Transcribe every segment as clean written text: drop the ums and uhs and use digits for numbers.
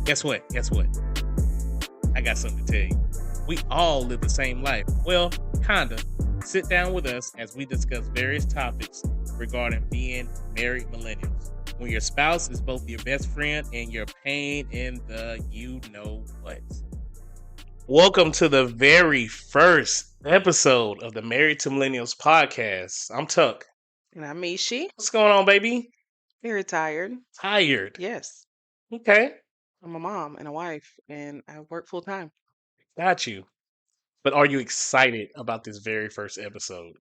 Guess what? Guess what? I got something to tell you. We all live the same life. Well, kinda. Sit down with us as we discuss various topics regarding being married millennials. When your spouse is both your best friend and your pain in the you know what. Welcome to the very first episode of the Married to Millennials podcast. I'm Tuck. And I'm Meshe. What's going on, baby? Very tired. Tired. Yes. Okay. I'm a mom and a wife, and I work full time. Got you. But are you excited about this very first episode?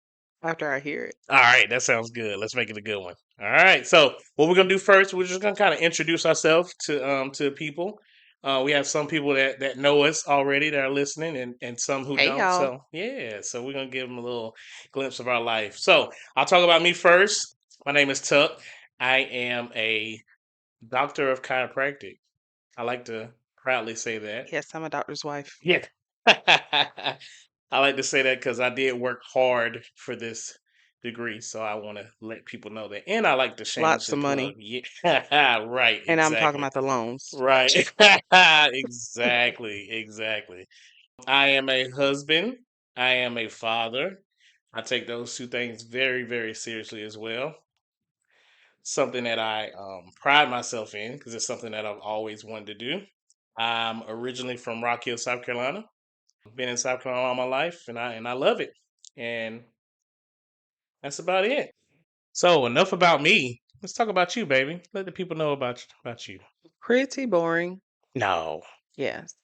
After I hear it. All right, that sounds good. Let's make it a good one. All right. So what we're gonna do first, we're just gonna kind of introduce ourselves to people. We have some people that know us already that are listening, and some who Hey, don't. y'all. So yeah, so we're gonna give them a little glimpse of our life. So I'll talk about me first. My name is Tuck. I am a doctor of chiropractic. I like to proudly say that. Yes, I'm a doctor's wife. Yeah. I like to say that because I did work hard for this degree, so I want to let people know that. And I like to Lots shamelessly of plug. money. Yeah, right, And I'm talking exactly. about the loans. Right. Exactly. I am a husband. I am a father. I take those two things very, very seriously as well. Something that I pride myself in because it's something that I've always wanted to do. I'm originally from Rock Hill, South Carolina. Been in South Carolina all my life, and I love it. And that's about it. So enough about me. Let's talk about you, baby. Let the people know about you. Pretty boring. No. Yes.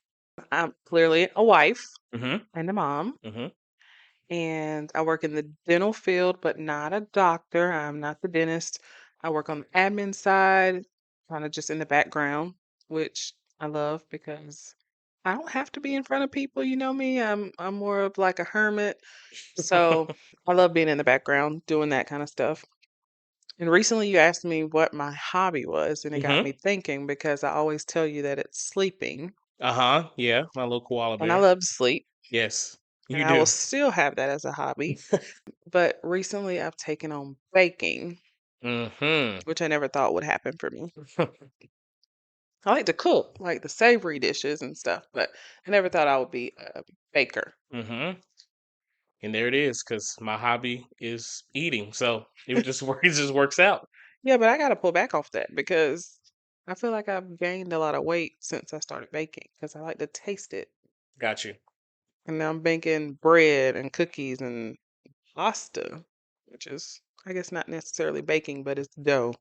I'm clearly a wife Mm-hmm. and a mom. Mm-hmm. And I work in the dental field, but not a doctor. I'm not the dentist. I work on the admin side, kind of just in the background, which I love because I don't have to be in front of people. You know me. I'm more of like a hermit. So I love being in the background, doing that kind of stuff. And recently you asked me what my hobby was, and it got Mm-hmm. me thinking because I always tell you that it's sleeping, Uh-huh. Yeah, my little koala and I bear. love to sleep, Yes, and you I will do. still have that as a hobby. But recently I've taken on baking, Mm-hmm. which I never thought would happen for me. I like to cook, like the savory dishes and stuff, but I never thought I would be a baker. Mm-hmm. And there it is, because my hobby is eating. So it just works, it just works out. Yeah, but I got to pull back off that because I feel like I've gained a lot of weight since I started baking because I like to taste it. Got you. And now I'm baking bread and cookies and pasta, which is, I guess, not necessarily baking, but it's dough.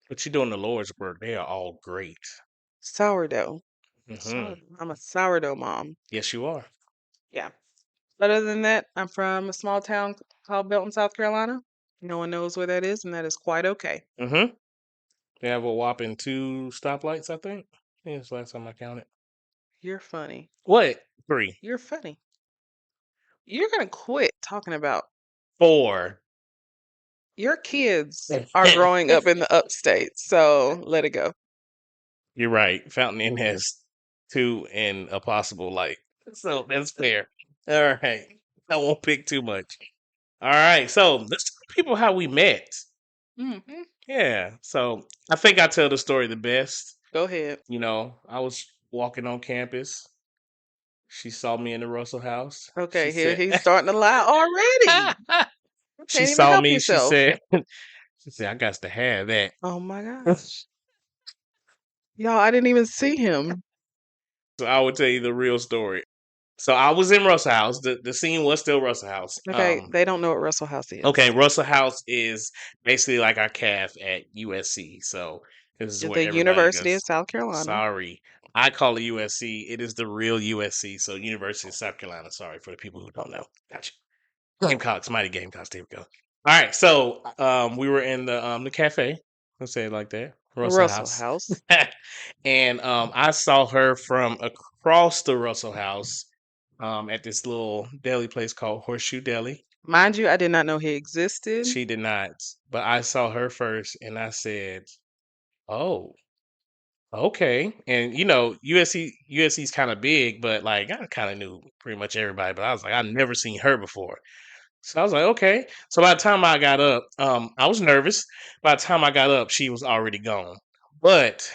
But you're doing the Lord's work. They are all great. Sourdough. Mm-hmm. I'm a sourdough mom. Yes, you are. Yeah. But other than that, I'm from a small town called Belton, South Carolina. No one knows where that is, and that is quite okay. Mm-hmm. They have a whopping 2 stoplights, I think. Yeah, it's the last time I counted. You're funny. What? 3. You're funny. You're going to quit talking about 4. your kids are growing up in the upstate, so let it go. You're right. Fountain Inn has 2 and a possible light. So that's fair. All right. I won't pick too much. All right. So let's tell people how we met. Hmm. Yeah. So I think I tell the story the best. Go ahead. You know, I was walking on campus. She saw me in the Russell house. She Okay, here said, he's starting to lie already. You she can't even saw help me. yourself. She said, I got to have that. Oh my gosh. Y'all, I didn't even see him. So I will tell you the real story. So I was in Russell House. The scene was still Russell House. Okay, they don't know what Russell House is. Okay, Russell House is basically like our calf at USC. So this is where The everybody University goes. of South Carolina. Sorry, I call it USC. It is the real USC. So University of South Carolina. Sorry for the people who don't know. Gotcha. Gamecocks, mighty Gamecocks. There we go. All right, so we were in the cafe. Let's say it like that. Russell Russell House. House. And I saw her from across the Russell House at this little deli place called Horseshoe Deli. Mind you, I did not know he existed. She did not, but I saw her first, and I said, "Oh, okay." And you know, USC's kind of big, but like I kind of knew pretty much everybody. But I was like, I've never seen her before. So I was like, okay. So by the time I got up, I was nervous. By the time I got up, she was already gone. But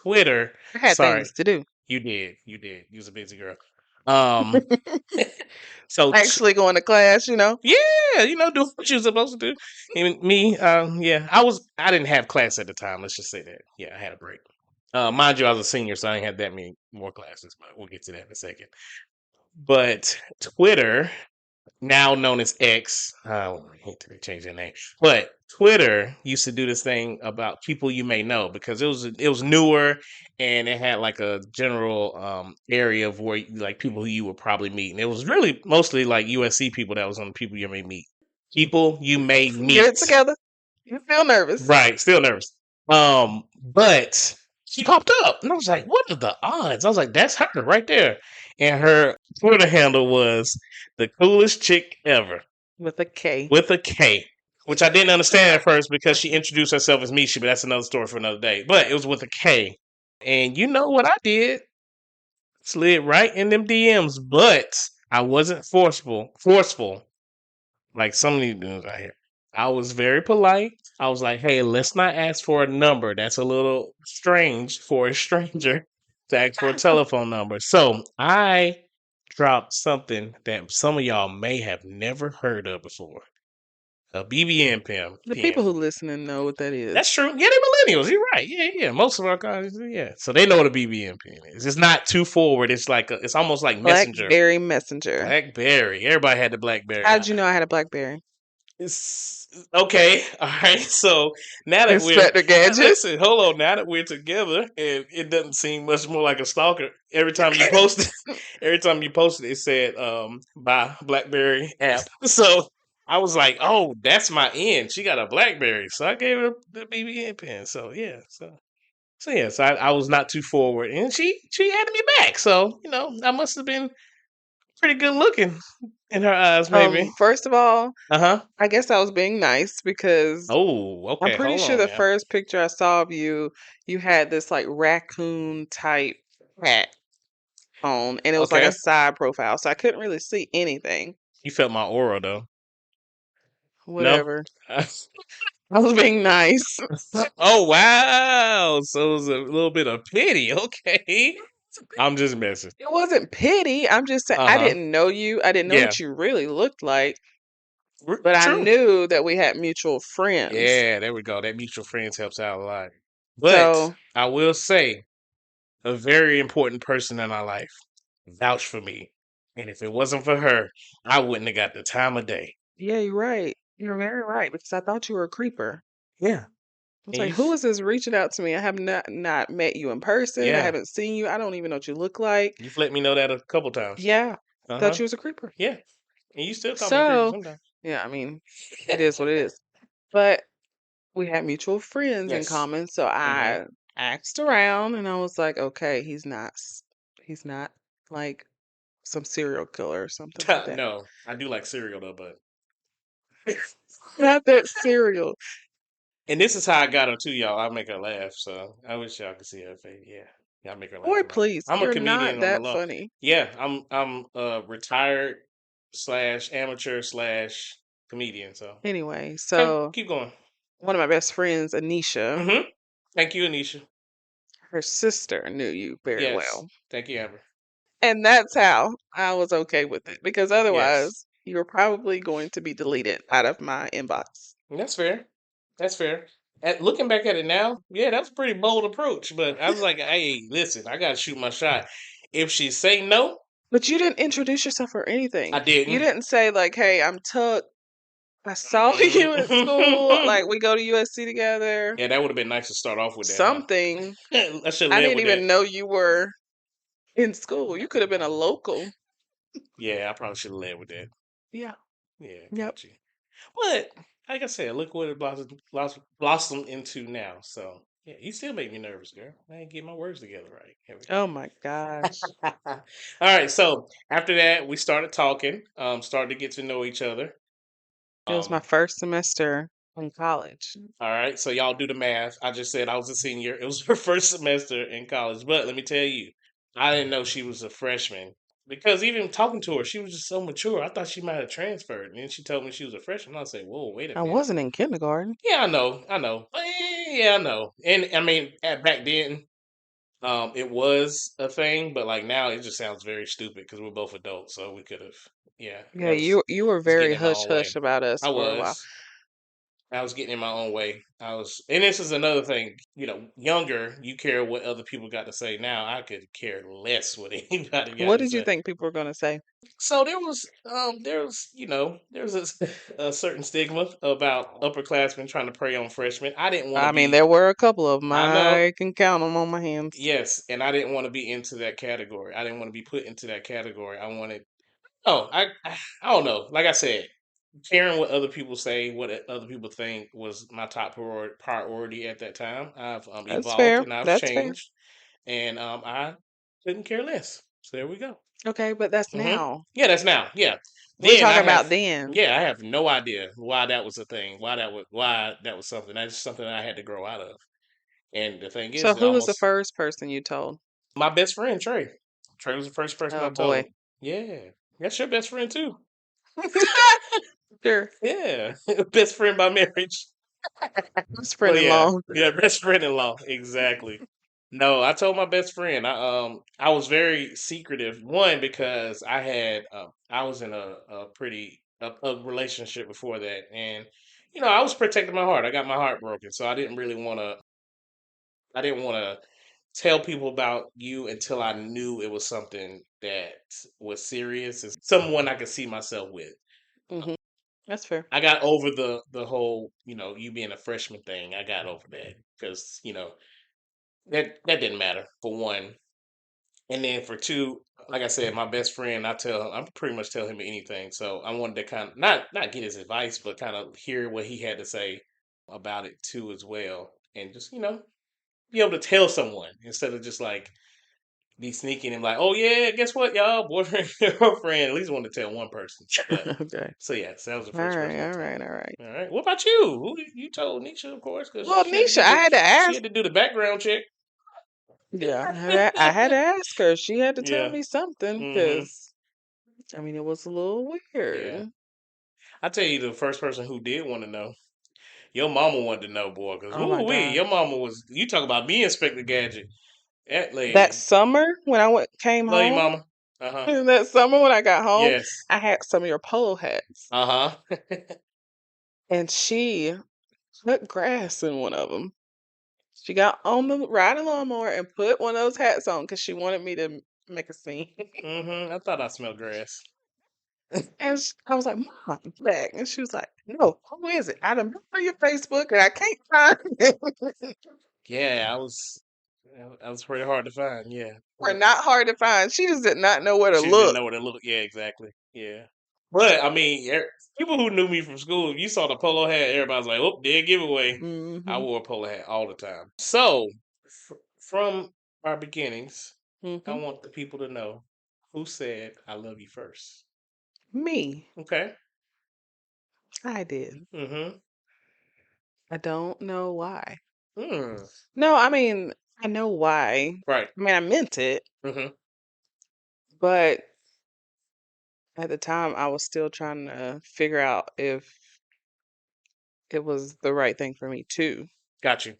Twitter. I had Sorry, things to do. you did. You did. You was a busy girl. Um. So Actually going to class, you know. yeah, do what you're supposed to do. And me, yeah, I didn't have class at the time. Let's just say that. Yeah, I had a break. Mind you, I was a senior, so I didn't have that many more classes. But we'll get to that in a second. But Twitter, now known as X, I hate to change their name, but Twitter used to do this thing about people you may know because it was newer and it had like a general area of where like people who you would probably meet, and it was really mostly like USC people that was on the people you may meet, people you may Get it meet. together. You feel nervous. Right, still nervous. But she popped up, and I was like, "What are the odds?" I was like, "That's her right there," and her Twitter handle was the coolest chick ever With a K. with a K, which I didn't understand at first because she introduced herself as Misha, but that's another story for another day. But it was with a K, and you know what I did? Slid right in them DMs, but I wasn't forceful like some of these dudes out here. I was very polite. I was like, "Hey, let's not ask for a number. That's a little strange for a stranger to ask for a telephone number." So I dropped something that some of y'all may have never heard of before. A BBM pin. The people who listening know what that That's is. true. Yeah, they're millennials. You're right. Yeah, yeah. Most of our guys, yeah. So they know what a BBM pin is. It's not too forward. It's like it's almost like Messenger. Blackberry Messenger. BlackBerry. Everybody had the BlackBerry. How did you know I had a Blackberry? It's okay. All right. So now that we're Inspector Gadget. listen, hold on. Now that we're together, and it doesn't seem much more like a stalker. Every time you post it, it said by BlackBerry app. So I was like, oh, that's my end. She got a BlackBerry, so I gave her the BBN pin. So yeah. So yeah. So I was not too forward, and she added me back. So I must have been pretty good looking in her eyes, maybe. First of all, Uh-huh. I guess I was being nice because Oh, I'm okay. pretty Hold sure on the now. first picture I saw of you, you had this like raccoon type hat on, and it was like a Okay. side profile, so I couldn't really see anything. You felt my aura though. No? Whatever. I was being nice. Oh wow. So it was a little bit of pity. Okay. I'm just messing. It wasn't pity. I'm just saying I Uh-huh. didn't know you. I didn't know Yeah. what you really looked like, but I True. knew that we had mutual friends. Yeah, there we go. That mutual friends helps out a lot. But So, I will say a very important person in our life vouched for me. And if it wasn't for her, I wouldn't have got the time of day. yeah, you're right. You're very right because I thought you were a creeper. Yeah. I was And like, you who is this reaching out to me? I have not met you in person. I yeah. haven't seen you. I don't even know what you look like. You've let me know that a couple times. Yeah, thought Uh-huh. you was a creeper. Yeah. And you still call me a creeper So, sometimes. yeah, I mean, it is what it is. But we had mutual friends in Yes. common, so Mm-hmm. I asked around and I was like, okay, he's not like some serial killer or something like that. No, I do like cereal though, but Not that serial. and this is how I got her too, y'all. I make her laugh, so I wish y'all could see her face. Yeah, I make her laugh Boy, a lot. please, I'm a you're not comedian on the that low. funny. Yeah, I'm retired slash amateur slash comedian. So Anyway, okay, so keep going. one of my best friends, Anisha, Mm-hmm. Thank you, Anisha. her sister knew you very Yes, well. thank you, Amber. And that's how I was okay with it because Yes, otherwise you were probably going to be deleted out of my inbox. that's fair. That's fair. Looking back at it now, yeah, that's a pretty bold approach. But I was like, hey, listen, I gotta shoot my shot. If she say no, But you didn't introduce yourself or anything. I You didn't. didn't say like, "Hey, I'm Tuck. I saw you at school. Like we go to USC together." Yeah, that would have been nice to start off with that, Something. huh? I should have I led didn't with that. even know you were in school. You could have been a local. Yeah, I probably should have led with that. Yeah. Yeah, Yep. got you. But like I said, look what it blossomed into now. So yeah, you still make me nervous, girl. I ain't get my words together right. Here we Oh my gosh. go. All right. So after that, we started talking. Started to get to know each other. It was my Um, first semester in college. all right. So y'all do the math. I just said I was a senior. It was her first semester in college. But let me tell you, I didn't know she was a freshman. Because even talking to her, she was just so mature. I thought she might have transferred. And then she told me she was a freshman. I said, whoa, wait a I minute. wasn't in kindergarten. Yeah, I know. Yeah, I know. And I mean, back then, It was a thing, but like now it just sounds very stupid because we're both adults, so we could have. Yeah, Yeah, you were was getting very in my hush own way. hush about us I for a while. was. I was getting in my own way. And this is another thing. Younger, you care what other people got to say. Now I could care less what anybody got What to did you say. think people were gonna say? So there was a certain stigma about upperclassmen trying to prey on freshmen. I didn't want to I mean, be. there were a couple of them. I know. I can count them on my hands. Yes, and I didn't want to be into that category. I didn't want to be put into that category. I wanted. Oh, I don't know. Like I said, caring what other people say, what other people think was my top priority at that time. I've That's evolved fair. and I've That's fair. changed, and I couldn't care less. So there we go. Okay, but that's Hmm. now. Yeah, that's now. Yeah, We're then talking about then. I have no idea why that was a thing. Why that was something. That's just something that I had to grow out of. And the thing So is, who was the almost first person you told? my best friend Trey. Trey was the first person I Oh boy. told. Yeah, that's your best friend too. Sure. Yeah, best friend by marriage. Best Well, friend in yeah, law. yeah, best friend-in-law, exactly. No, I told my best friend. I was very secretive. One because I was in a pretty a relationship before that, and I was protecting my heart. I got my heart broken, so I didn't really want to. I didn't want to tell people about you until I knew it was something that was serious and someone I could see myself with. Hmm. That's fair. I got over the whole, you being a freshman thing. I got over that because, that didn't matter for one. And then for two, like I said, my best friend, I pretty much tell him anything. So I wanted to kind of not get his advice, but kind of hear what he had to say about it too as well. And just, be able to tell someone instead of just like be sneaking and like, oh yeah, guess what, y'all, boyfriend, girlfriend. At least want to tell one person. But Okay. so yeah, so that was the All first right. person I All told. right. All right. All right. What about you? Who you told Nisha, of course, because Well, Nisha, I had to she ask. had to do the background check. Yeah, I had to ask her. She had to tell Yeah. me something Mm-hmm. because I mean it was a little Yeah. weird. I tell you, the first person who did want to know, your mama wanted to know, boy, because Oh my God. your mama was. You talk about me, Inspector Gadget. That That lady, summer when came love you, home, mama. Uh huh. that summer when I got home, Yes. I had some of your polo hats, Uh huh. and she cut grass in one of them. She got on the riding lawnmower and put one of those hats on because she wanted me to make a scene. Mm-hmm. I thought I smelled grass. And I was like, "Mom, back," and she was like, "No, who is it? I done looked through your Facebook and I can't find it." Yeah, I was. That was pretty hard to find. Yeah. Were not hard to find. She just did not know where to She just didn't look. know where to look. Yeah, exactly. Yeah. But I mean, people who knew me from school, if you saw the polo hat, everybody's like, "Oh, dead giveaway." I Mhm. wore a polo hat all the time. So, from our beginnings, I Mhm. want the people to know who said "I love you" first. Me, Okay. I did. Mm-hmm. I don't know why. Hmm. No, I mean, I know why. Right. I mean, I meant it, Mm-hmm. but at the time I was still trying to figure out if it was the right thing for me too. Got you.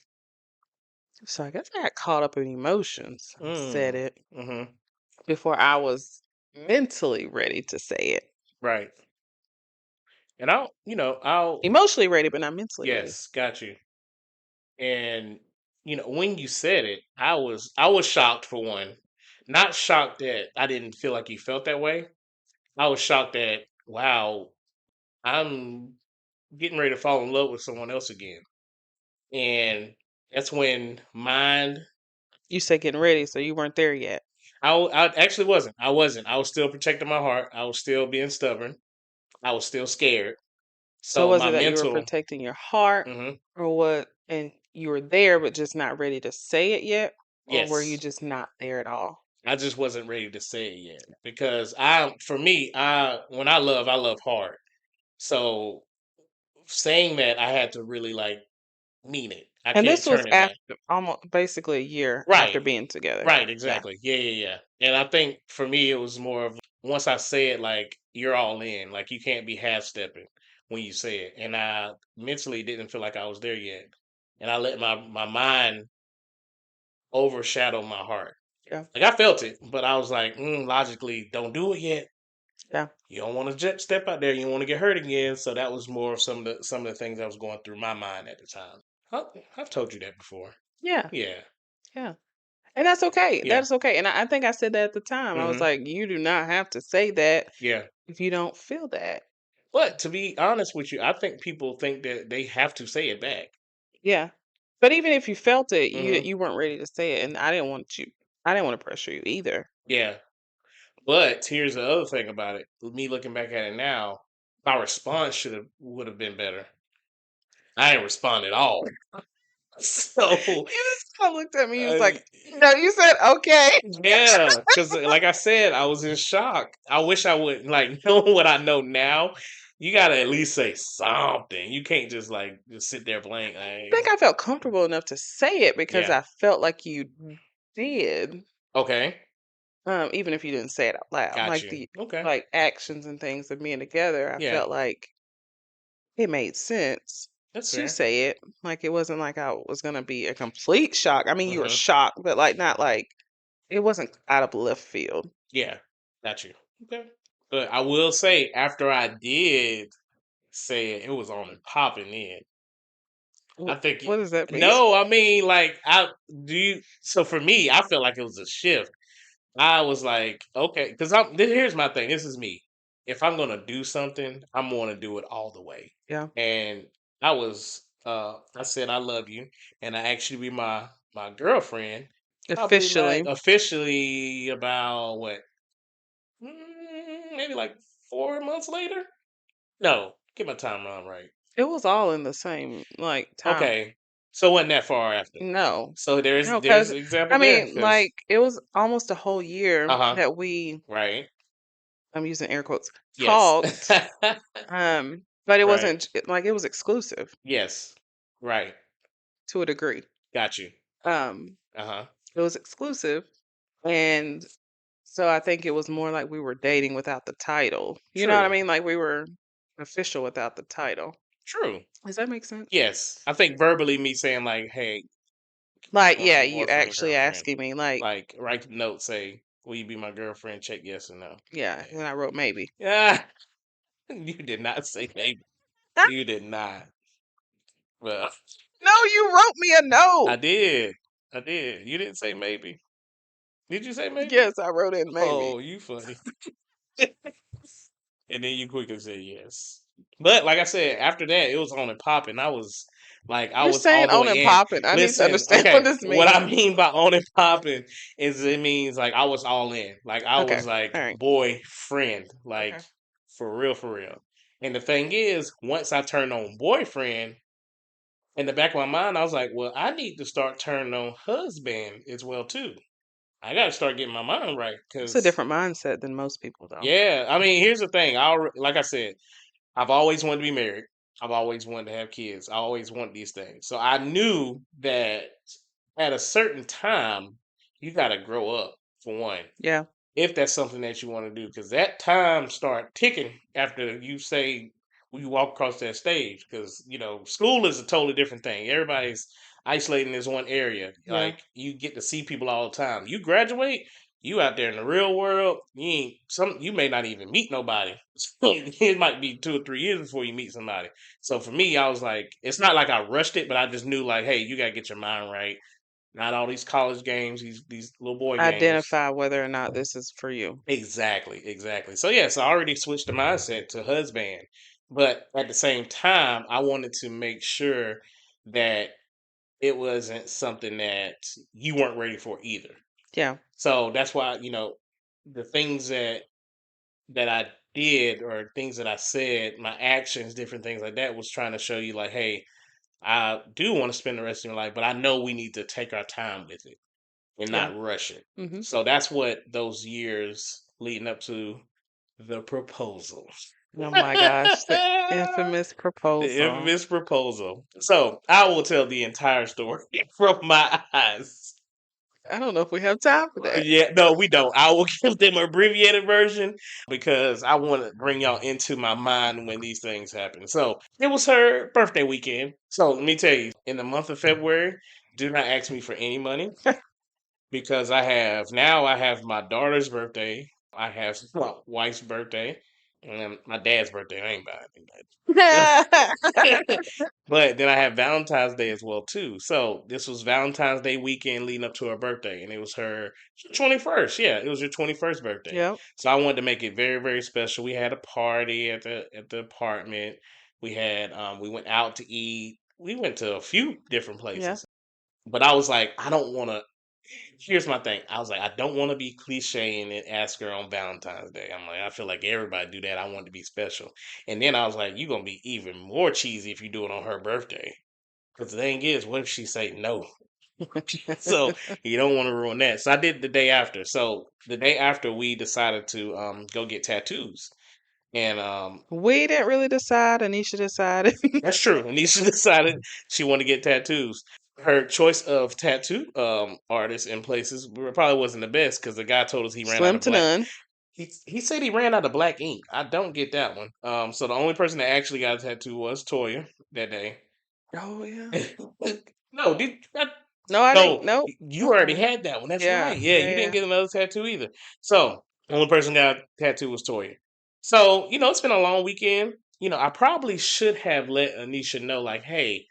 So I guess I got caught up in emotions and said Mm. it Mm-hmm. before I was mentally ready to say it. Right. And I'll. Emotionally ready, but not mentally ready. Yes. Got you. And when you said it, I was shocked for one. Not shocked that I didn't feel like you felt that way. I was shocked that wow, I'm getting ready to fall in love with someone else again. And that's when mind You said getting ready, so you weren't there yet. I actually wasn't. I wasn't. I was still protecting my heart. I was still being stubborn. I was still scared. So So was my it that you were mental protecting your heart hmm or what? And you were there, but just not ready to say it yet? Or were you yes. just not there at all? I just wasn't ready to say it yet because for me, when I love hard. So saying that, I had to really like mean it. I And can't this was turn it back. after almost basically a year after Right, being together. right, Yeah. exactly. Yeah, yeah, yeah. And I think for me, it was more of once I say it, like you're all in. Like you can't be half stepping when you say it. And I mentally didn't feel like I was there yet. And I let my mind overshadow my heart. Yeah. Like I felt it, but I was like, logically, don't do it yet. Yeah. You don't want to step out there. You don't want to get hurt again. So that was more of some of the things that was going through my mind at the time. I've told you that before. Yeah. Yeah, Yeah. And that's okay. yeah, That's okay. And I think I said that at the time. I was hmm like, you do not have to say that yeah. if you don't feel that. But to be honest with you, I think people think that they have to say it back. Yeah. But even if you felt it, hmm you weren't ready to say it. And I didn't want to pressure you either. Yeah. But here's the other thing about it. Me looking back at it now, my response would have been better. I didn't respond at all. So, You just kinda looked at me, you was uh, like, "No," you said, "Okay." yeah, because like I said, I was in shock. I wish I would like knowing what I know now. You gotta at least say something. You can't just like just sit there blank. I think I felt comfortable enough to say it because Yeah. I felt like you did, Okay. even if you didn't say it out loud. Got Like you. the Okay. like actions and things of being together, I Yeah. felt like it made sense That's to fair. say it. Like it wasn't like I was gonna be a complete shock. I mean, you were hmm shocked, but like not like it wasn't out of left field. Yeah. Got you. Okay. But I will say, after I did say it, it was on and popping in. I think What does that mean? no, I mean like I do you so for me, I felt like it was a shift. I was like, okay, because here's my thing. This is me. If I'm gonna do something, I'm gonna do it all the way. Yeah, And I said I love you, and I actually be my girlfriend. Probably like officially, officially about what, maybe like 4 months later. No, get my timeline right. it was all in the same like time. Okay, so it wasn't that far after. No. So No, there's because an example I there. mean, Because like, it was almost a whole year uh-huh, that we right, I'm using air quotes, yes, talked, but it right, wasn't like, it was exclusive yes, right. to a degree. Got you. Um, Uh-huh. it was exclusive, and so I think it was more like we were dating without the title. You know what I True. mean? Like, we were official without the title. True. Does that make sense? Yes. I think verbally me saying like, "Hey, Like, want to yeah, be you boyfriend and actually girlfriend." asking me, like, Like write the note, say, "Will you be my girlfriend?" Check yes or no. yeah, and I wrote maybe. Yeah. You did not say maybe. You did not. Well, No, you wrote me a I note. did. I did. You didn't say maybe. Did you say maybe? Yes, I wrote in maybe. Oh, you funny. And then you quickly said yes. But like I said, after that, it was on and popping. I You're was all saying the on way and in. popping. I need to Listen, understand what okay, this what I means. mean by on and popping is it means like I was all in. Like I Okay. was like All right. boyfriend, like Okay. for real, for real. And the thing is, once I turned on boyfriend, in the back of my mind, I was like, well, I need to start turning on husband as well too. I got to start getting my mind right It's a because different mindset than most people, though. yeah, I mean, here's the thing. Like I said, I've always wanted to be married. I've always wanted to have kids. I always want these things. So I knew that at a certain time, you got to grow up for one Yeah. if that's something that you want to do, because that time start ticking after you say when you walk across that stage. Because school is a totally different thing. Everybody's isolated in this one area. Yeah. Like you get to see people all the time. You graduate, you out there in the real world. You may not even meet nobody. It might be 2 or 3 years before you meet somebody. So for me, I was like, it's not like I rushed it, but I just knew like, hey, you gotta get your mind right. Not all these college games, these little boy games. Identify whether or not this is for you. Exactly, exactly. So yes, I already switched the mindset to husband, but at the same time, I wanted to make sure that it wasn't something that you weren't ready for either. Yeah. So that's why, the things that I did or things that I said, my actions, different things like that was trying to show you like, hey, I do want to spend the rest of your life, but I know we need to take our time with it and Yeah. not rush it. Hmm. So that's what those years leading up to the proposal. Oh my gosh, the The infamous proposal. infamous proposal. So I will tell the entire story from my eyes. I don't know if we have time for that. Yeah, no, we don't. I will give them an abbreviated version because I want to bring y'all into my mind when these things happen. So it was her birthday weekend. So let me tell you, in the month of February, do not ask me for any money. because I have my daughter's birthday, I have my wife's birthday, and then my dad's birthday. I ain't buying anything. But then I have Valentine's Day as well too. So this was Valentine's Day weekend leading up to her birthday, and it was her 21st. Yeah, it was her 21st birthday. Yep. So I wanted to make it very very special. We had a party at the apartment. We went out to eat. We went to a few different Yeah. places. But I was like, I don't want to. Here's my thing. I was like, I don't want to be cliche and ask her on Valentine's Day. I'm like, I feel like everybody do that. I want to be special. And then I was like, you're gonna be even more cheesy if you do it on her birthday. Because the thing is, what if she say no? So you don't want to ruin that. So I did the day after. So the day after, we decided to go get tattoos, and We didn't really decide. Anisha decided. that's true. Anisha decided she wanted to get tattoos. Her choice of tattoo artists and places probably wasn't the best because the guy told us he ran out Slim of to black. none. He said he ran out of black ink. I don't get that one. So the only person that actually got a tattoo was Toya that day. Oh yeah. No, did that? No, I didn't. No, Nope. you already Uh-uh. had that one. That's right. Yeah. Yeah, Yeah. you didn't Yeah. get another tattoo either. So the only person got a tattoo was Toya. So it's been a long weekend. I probably should have let Anisha know, like, hey,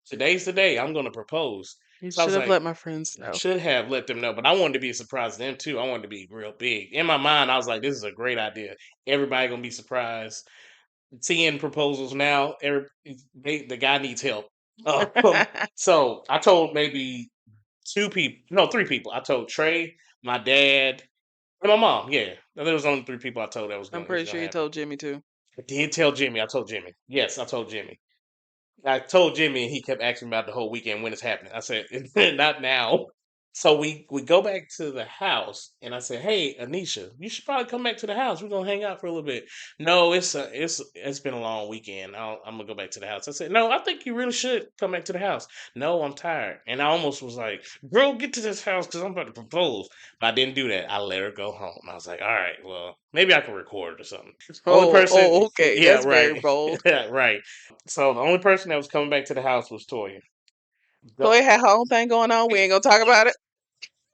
today's the day I'm going to propose. You So I should was have like, let my friends I know. should have let them know, but I wanted to be a surprise to them too. I wanted to be real big. In my mind, I was like, this is a great idea. Everybody gonna be surprised. Seeing proposals now, the guy needs help. Um, so I told maybe two people, no, three people. I told Trey, my dad, and my mom. Yeah, there was only three people I told that I'm it was pretty sure gonna you happen. told Jimmy too. I did tell Jimmy. I told Jimmy. Yes, I told Jimmy. I told Jimmy, and he kept asking me about the whole weekend when it's happening. I said, not now. So we go back to the house, and I said, "Hey, Anisha, you should probably come back to the house. We're gonna hang out for a little bit." No, it's been a long weekend. I'm gonna go back to the house. I said, "No, I think you really should come back to the house." No, I'm tired, and I almost was like, "Girl, get to this house because I'm about to propose." But I didn't do that. I let her go home. I was like, "All right, well, maybe I can record it or something." Only Oh, person, oh, okay. yeah, That's very right, bold. yeah, right. So the only person that was coming back to the house was Toya. Toy had her own thing going on. We ain't gonna talk about it.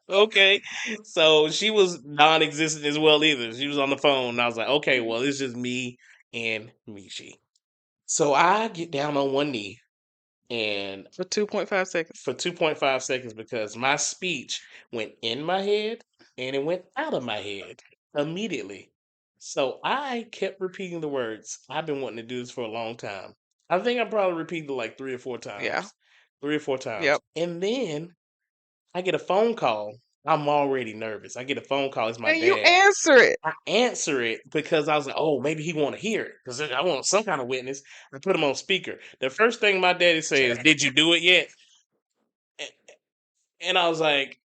Okay. So she was non-existent as well either. She was on the phone, and I was like, okay, well, it's just me and Mishi. So I get down on one knee and For 2.5 seconds. for 2.5 seconds because my speech went in my head and it went out of my head immediately. So I kept repeating the words. I've been wanting to do this for a long time. I think I probably repeated it like three or four Yeah. times. Three or four times. Yep. And then I get a phone call. I'm already nervous. I get a phone call. It's my And you dad. answer it. I answer it because I was like, oh, maybe he want to hear it because I want some kind of witness. I put him on speaker. The first thing my daddy says, "Did you do it yet?" And I was like,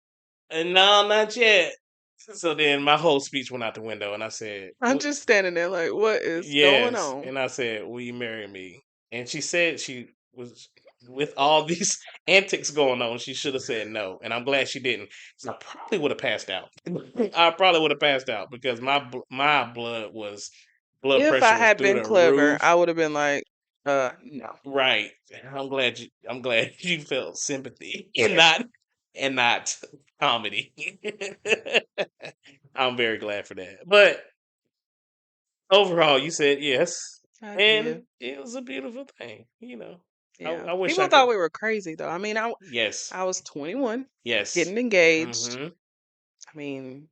"No, not yet." So then my whole speech went out the window, and I said, I'm just standing there like, what is going yes. on? And I said, will you marry me? And she said she was, with all these antics going on, she should have said no. And I'm glad she didn't. 'Cause I probably would have passed out. I probably would have passed out because my blood If pressure I was had through been the clever, roof. I would have been like, no. Right. I'm glad you felt sympathy and not comedy. I'm very glad for that. But overall, you said yes, I did. and it was a beautiful thing. Yeah. I wish People I could. thought we were crazy though. I mean, Yes, I was 21, yes, getting engaged. hmm I mean,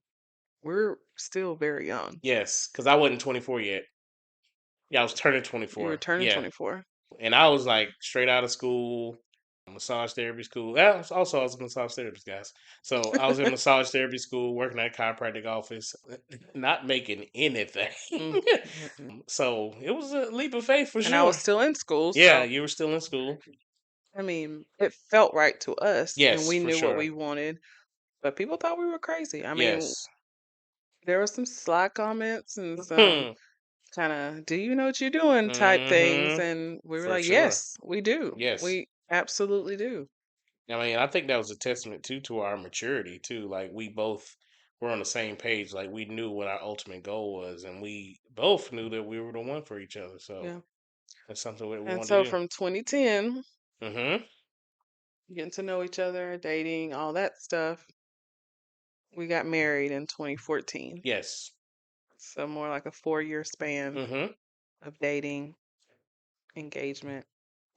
we're still very young. yes, because I wasn't 24 yet. Yeah, I was turning You were 24. turning Yeah, 24. and I was like straight out of school, massage therapy school. I was a massage therapist, guys. So I was in massage therapy school, working at a chiropractic office, not making anything. Mm, mm, mm. So it was a leap of faith for And I was sure. still in school, Yeah, so you were still in school. I mean, it felt right to us and Yes, we for knew what sure. we wanted, but people thought we were crazy. I mean, Yes. there were some sly comments and some Hmm. kind of, do you know what you're doing type things. Mm-hmm. And we were For like, sure. yes, we do. Yes. We absolutely do. I mean, I think that was a testament too to our maturity too. Like we both were on the same page. Like we knew what our ultimate goal was, and we both knew that we were the one for each other. So Yeah. that's something we And wanted so to do. from 2010, Mm-hmm. getting to know each other, dating, all that stuff. We got married in 2014. Yes. So more like a 4-year span Mm-hmm. of dating, engagement,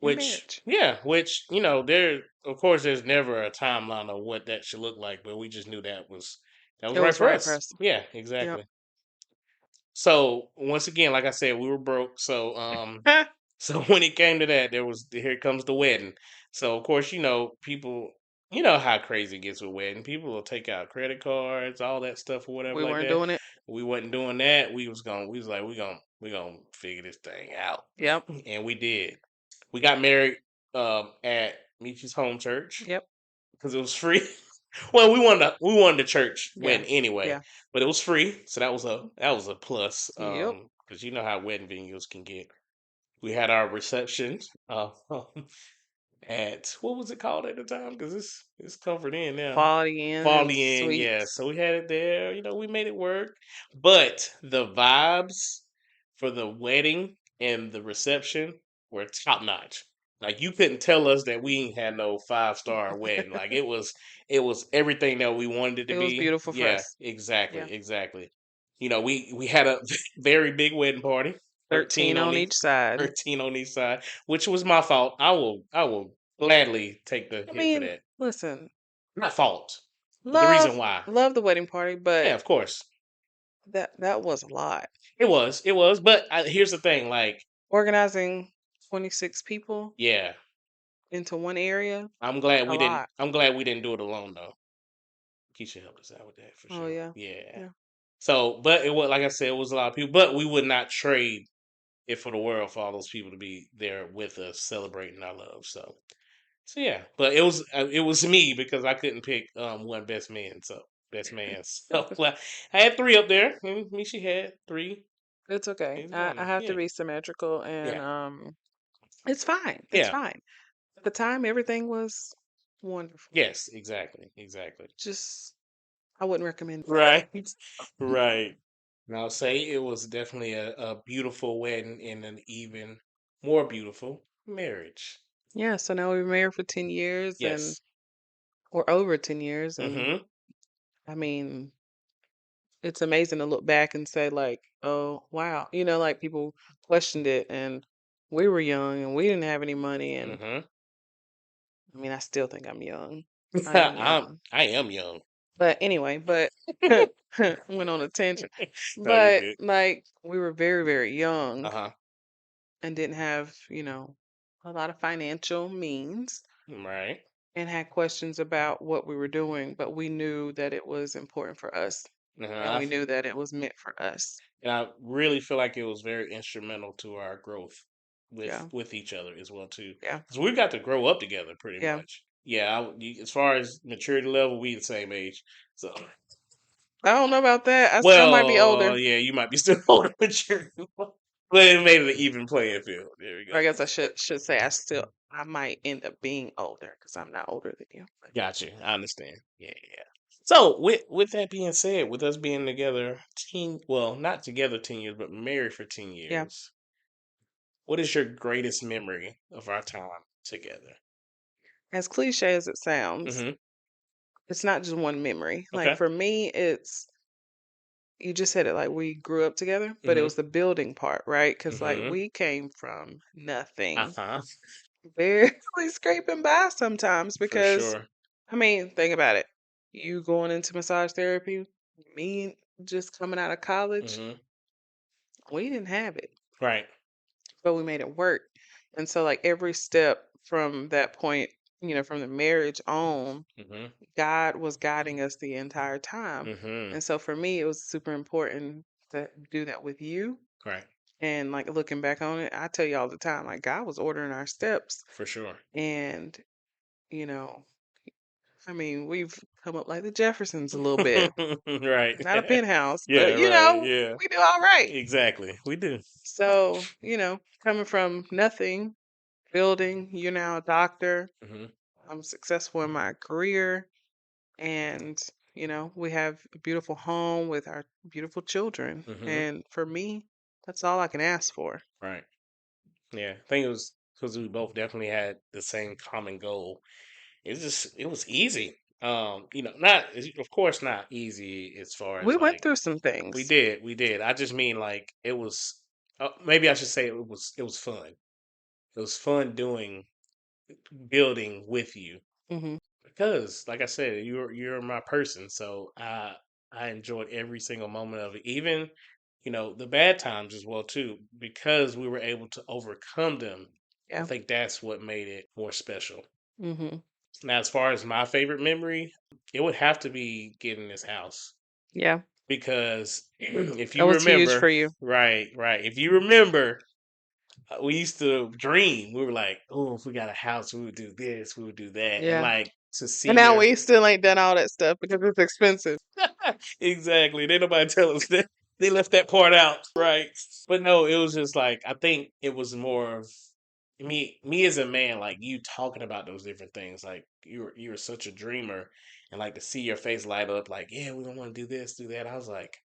and Which, marriage. yeah, which there, of course, there's never a timeline of what that should look like, but we just knew that was It right was for right for us. us. Yeah, Yep. exactly. So once again, like I said, we were broke. So so when it came to that, here comes the wedding. So of course, people, how crazy it gets with wedding. People will take out credit cards, all that stuff or whatever We like weren't that. doing it. We wasn't doing that. We was like, we gonna figure this thing out. Yep. And we did. We got married at Michi's home church Yep. because it was free. Well, we wanted a church Yeah. wedding anyway, Yeah. but it was free, so that was a plus. Yep. Because you know how wedding venues can get. We had our reception at what was it called at the time? Because it's covered in now. Quality Inn and Quality Inn, yeah. suites. So we had it there. We made it work. But the vibes for the wedding and the reception were top notch. Like you couldn't tell us that we ain't had no 5-star wedding. Like it was everything that we wanted it to It was be. beautiful for Yeah, us. Yeah. exactly, exactly. We had a very big wedding party. 13 13 on on each each side. 13 on each side, which was my fault. I will gladly take the I hit for mean, that. listen, Not fault, but the reason love why. love the wedding party, Yeah, but of course. that was a lot. It was. But here's the thing, like, Organizing 26 people yeah, into one area, I'm glad a we didn't. lot. I'm glad we didn't do it alone though. Keisha helped us out with that for Oh sure. yeah. Yeah. Yeah. So, but it was like I said, it was a lot of people. But we would not trade it for the world for all those people to be there with us celebrating our love. So yeah, but it was me because I couldn't pick one best man. So best man. So well, I had three up there. Me, she had three. It's okay. It's I one. have to Yeah, be symmetrical and yeah, it's fine. It's yeah. fine. At the time everything was wonderful. Yes, exactly, exactly. Just I wouldn't recommend it. Right, right. And I'll say it was definitely a beautiful wedding and an even more beautiful marriage. Yeah, so now we've been married for 10 years and Yes. or over 10 years and Mm-hmm. I mean, it's amazing to look back and say like, "Oh, wow." Like people questioned it and we were young and we didn't have any money and Mm-hmm. I mean, I still think I'm young. I am I young. I am young. But anyway, but went on a tangent. No, you're But good. like we were very, very young Uh-huh. and didn't have, a lot of financial means Right. and had questions about what we were doing, but we knew that it was important for us and Uh-huh. we knew that it was meant for us. And I really feel like it was very instrumental to our growth with Yeah. with each other as well too, Yeah. because we got to grow up together pretty Yeah. much. Yeah, as far as maturity level, we the same age. So, I don't know about that. I still might be older. well, yeah, you might be still older mature, but it made it an even playing field. There we Or I go. guess I should say I might end up being older because I'm not older than you. But Got you. I understand. Yeah, yeah. So, with that being said, with us being together well, not together 10 years, but married for 10 yeah. years, what is your greatest memory of our time together? As cliche as it sounds, Mhm. it's not just one memory. Like Okay. for me, it's you just said it like we grew up together, but it Mhm. was the building part, right? Because like Mhm. we came from nothing, Uh-huh. barely scraping by sometimes. For Because sure. I mean, think about it. You going into massage therapy, me just coming out of college, Mhm. we didn't have it, Right. but we made it work. And so, like every step from that point, from the marriage on, Mhm. God was guiding us the entire time. Mhm. And so for me, it was super important to do that with you. Right. And like looking back on it, I tell you all the time, like God was ordering our steps. For sure. And, you know, I mean, we've come up like the Jeffersons a little bit. Right. Not a penthouse, Yeah, but right. Yeah. we do all right. Exactly. We do. So, coming from nothing, building, you're now a doctor. Mhm. I'm successful in my career. And we have a beautiful home with our beautiful children, Mhm. and for me that's all I can ask for. Right. Yeah. I think it was because we both definitely had the same common goal. It was easy. Not of course not easy as far as We went like through some things. we did. I just mean like it was. Maybe I should say it was fun. It was fun doing building with you Hmm. because, like I said, you're my person. So I enjoyed every single moment of it, even the bad times as well too, because we were able to overcome them. I Yeah. think that's what made it more special. Hmm. Now, as far as my favorite memory, it would have to be getting this house Yeah. because if That you was huge remember, for you. right, if you remember, we used to dream. We were like, oh, if we got a house, we would do this, we would do that, and Yeah. like to see And now your we still ain't done all that stuff because it's expensive. exactly. They nobody tell us that they left that part out, right? But no, it was just like I think it was more of me as a man, like you talking about those different things. Like you were such a dreamer, and like to see your face light up, like yeah, we don't want to do this, do that. I was like,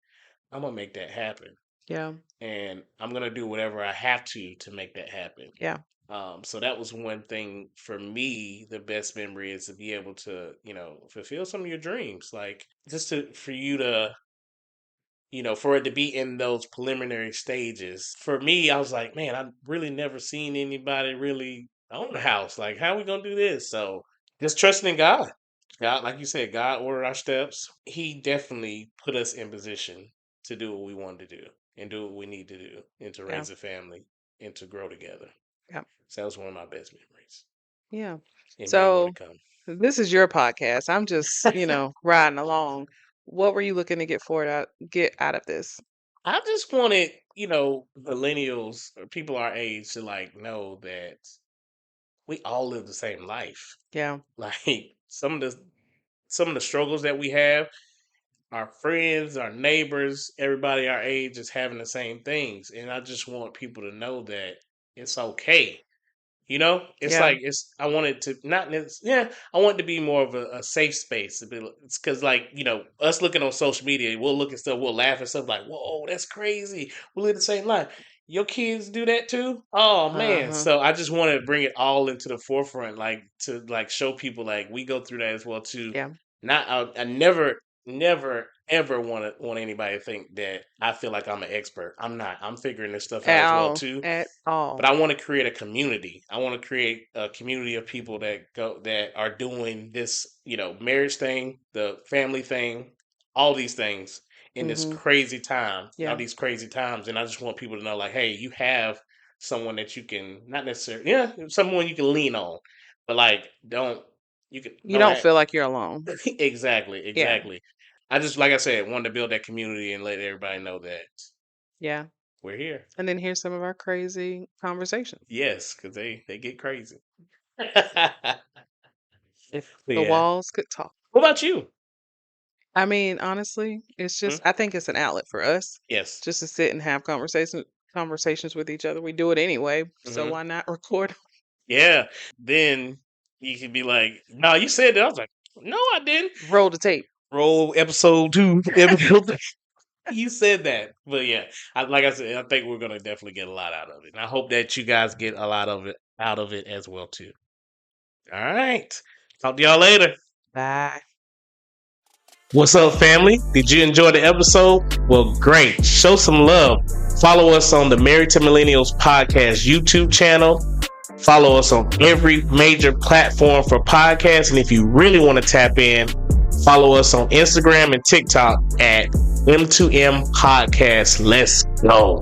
I'm gonna make that happen, Yeah. and I'm gonna do whatever I have to make that happen. Yeah. So that was one thing for me. The best memory is to be able to, fulfill some of your dreams. Like just for you to, for it to be in those preliminary stages. For me, I was like, man, I've really never seen anybody really own the house. Like, how are we gonna do this? So just trusting in God. God, like you said, God ordered our steps. He definitely put us in position to do what we wanted to do and do what we need to do and to Yeah. raise a family and to grow together. Yeah. So that was one of my best memories Yeah. and many more to So come. this is your podcast. I'm just, riding along. What were you looking to get out of this? I just wanted, millennials or people our age to like know that we all live the same life. Yeah. Like some of the struggles that we have, our friends, our neighbors, everybody our age is having the same things. And I just want people to know that it's okay. It's Yeah. like I want it to not yeah, I want it to be more of a safe space. It's because like us looking on social media, we'll look at stuff, we'll laugh at stuff like, "Whoa, that's crazy." We live the same life. Your kids do that too? Oh man! Uh-huh. So I just want to bring it all into the forefront, like to like show people like we go through that as well too. Yeah. Not I never ever want anybody to think that I feel like I'm an expert. I'm not. I'm figuring this stuff out At as well all. too, At but all. I want to create a community. I want to create a community of people that are doing this, marriage thing, the family thing, all these things in this Hmm. crazy time, all Yeah. these crazy times. And I just want people to know, like, hey, you have someone that you can not necessarily, yeah, someone you can lean on, but like, You don't don't have feel like you're alone. exactly, Yeah. exactly. I just, like I said, wanted to build that community and let everybody know that Yeah. we're here. And then here's some of our crazy conversations. Yes, because they get crazy. But If the yeah. walls could talk. What about you? I mean, honestly, it's Hmm? just I think it's an outlet for us Yes. just to sit and have conversations with each other. We do it anyway, so Hmm. why not record? Yeah. Then you could be like, "No, you said that." I was like, "No, I didn't." Roll the tape. Roll episode 2. Episode 2. You said that, but yeah, like I said, I think we're gonna definitely get a lot out of it, and I hope that you guys get a lot of it out of it as well too. All right. Talk to y'all later. Bye. What's up, family? Did you enjoy the episode? Well, great. Show some love. Follow us on the Married to Millennials podcast YouTube channel. Follow us on every major platform for podcasts. And if you really want to tap in, follow us on Instagram and TikTok at M2M Podcast. Let's go.